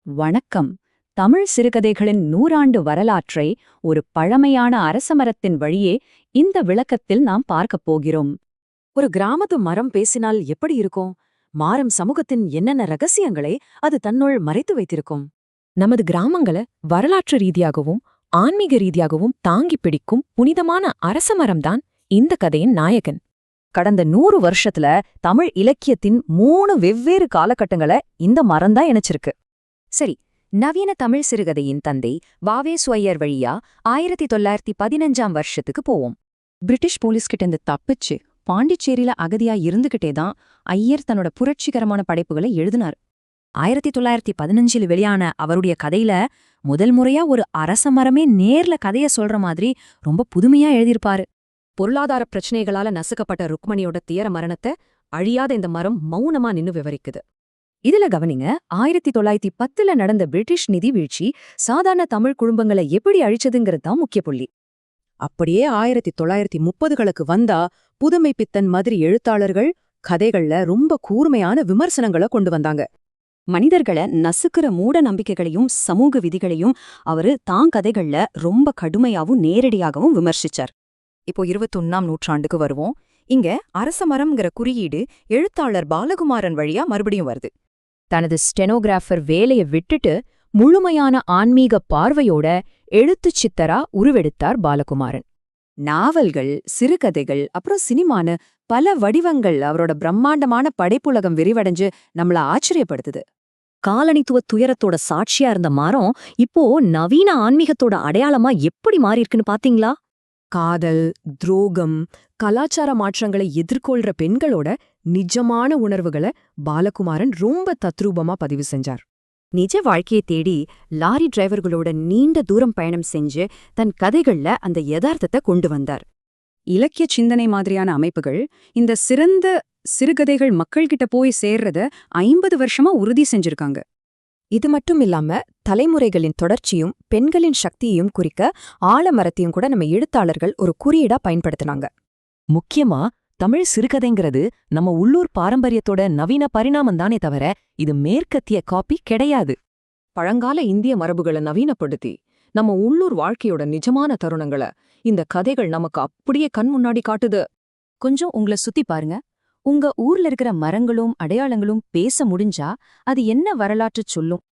வணக்கம். தமிழ் சிறுகதைகளின் 100 வரலாற்றை ஒரு பழமையான அரசமரத்தின் வழியே இந்த விளக்கத்தில் நாம் பார்க்கப் போகிறோம். ஒரு கிராமத்து மரம் பேசினால் எப்படி இருக்கும்? மாறும் சமூகத்தின் என்னென்ன ரகசியங்களை அது தன்னுள் மறைத்து வைத்திருக்கும்? நமது கிராமங்கள வரலாற்று ரீதியாகவும் ஆன்மீக ரீதியாகவும் தாங்கி பிடிக்கும் புனிதமான அரசமரம்தான் இந்த கதையின் நாயகன். கடந்த 100 வருஷத்துல தமிழ் இலக்கியத்தின் 3 வெவ்வேறு காலகட்டங்களை இந்த மரம்தான் இணைச்சிருக்கு. சரி, நவீன தமிழ் சிறுகதையின் தந்தை வாவே சுவையர் வழியா 1915ஆம் வருஷத்துக்கு போவோம். பிரிட்டிஷ் போலீஸ்கிட்ட இருந்து தப்பிச்சு பாண்டிச்சேரியில அகதியா இருந்துகிட்டே தான் ஐயர் தன்னோட புரட்சிகரமான படைப்புகளை எழுதினார். 1915 வெளியான அவருடைய கதையில முதல் முறையா ஒரு அரச மரமே நேர்ல கதைய சொல்ற மாதிரி ரொம்ப புதுமையா எழுதியிருப்பாரு. பொருளாதார பிரச்சனைகளால நசுக்கப்பட்ட ருக்மணியோட துயர மரணத்தை அழியாத இந்த மரம் மௌனமா நின்னு விவரிக்குது. இதுல கவனிங்க, 1910ல நடந்த பிரிட்டிஷ் நிதி வீழ்ச்சி சாதாரண தமிழ் குடும்பங்களை எப்படி அழிச்சதுங்கிறது தான் முக்கிய புள்ளி. அப்படியே 1930களுக்கு வந்தா புதுமை பித்தன் மாதிரி எழுத்தாளர்கள் கதைகள்ல ரொம்ப கூர்மையான விமர்சனங்களை கொண்டு வந்தாங்க. மனிதர்களை நசுக்கிற மூட நம்பிக்கைகளையும் சமூக விதிகளையும் அவரு தான் கதைகள்ல ரொம்ப கடுமையாவும் நேரடியாகவும் விமர்சிச்சார். இப்போ 21ஆம் நூற்றாண்டுக்கு வருவோம். இங்க அரசமரம்ங்கிற குறியீடு எழுத்தாளர் பாலகுமாரன் வழியா மறுபடியும் வருது. தனது ஸ்டெனோகிராஃபர் வேலையை விட்டுட்டு முழுமையான ஆன்மீக பார்வையோட எழுத்துச் சித்தரா உருவெடுத்தார் பாலகுமாரன். நாவல்கள், சிறுகதைகள், அப்புறம் சினிமான்னு பல வடிவங்கள் அவரோட பிரம்மாண்டமான படைப்புலகம் விரிவடைஞ்சு நம்மள ஆச்சரியப்படுத்துது. காலனித்துவ துயரத்தோட சாட்சியா இருந்த மரம் இப்போ நவீன ஆன்மீகத்தோட அடையாளமா எப்படி மாறியிருக்குன்னு பாத்தீங்களா? காதல், துரோகம், கலாச்சார மாற்றங்களை எதிர்கொள்ற பெண்களோட நிஜமான உணர்வுகளை பாலகுமாரன் ரொம்ப தத்ரூபமா பதிவு செஞ்சார். நிஜ வாழ்க்கையை தேடி லாரி டிரைவர்களோட நீண்ட தூரம் பயணம் செஞ்சு தன் கதைகள்ல அந்த யதார்த்தத்தை கொண்டு வந்தார். இலக்கிய சிந்தனை மாதிரியான அமைப்புகள் இந்த சிறந்த சிறுகதைகள் மக்கள்கிட்ட போய் சேர்றத 50 வருஷமா உறுதி செஞ்சிருக்காங்க. இது மட்டும் இல்லாம தலைமுறைகளின் தொடர்ச்சியும் பெண்களின் சக்தியையும் குறிக்க ஆலமரத்தையும் கூட நம்ம எழுத்தாளர்கள் ஒரு குறியீடா பயன்படுத்தினாங்க. முக்கியமா தமிழ் சிறுகதைங்கிறது நம்ம உள்ளூர் பாரம்பரியத்தோட நவீன பரிணாமம் தானே தவிர இது மேற்கத்திய காப்பி கிடையாது. பழங்கால இந்திய மரபுகளை நவீனப்படுத்தி நம்ம உள்ளூர் வாழ்க்கையோட நிஜமான தருணங்களை இந்த கதைகள் நமக்கு அப்படியே கண் முன்னாடி காட்டுது. கொஞ்சம் உங்களை சுத்தி பாருங்க. உங்க ஊர்ல இருக்கிற மரங்களும் அடையாளங்களும் பேச முடிஞ்சா அது என்ன வரலாற்று சொல்லும்?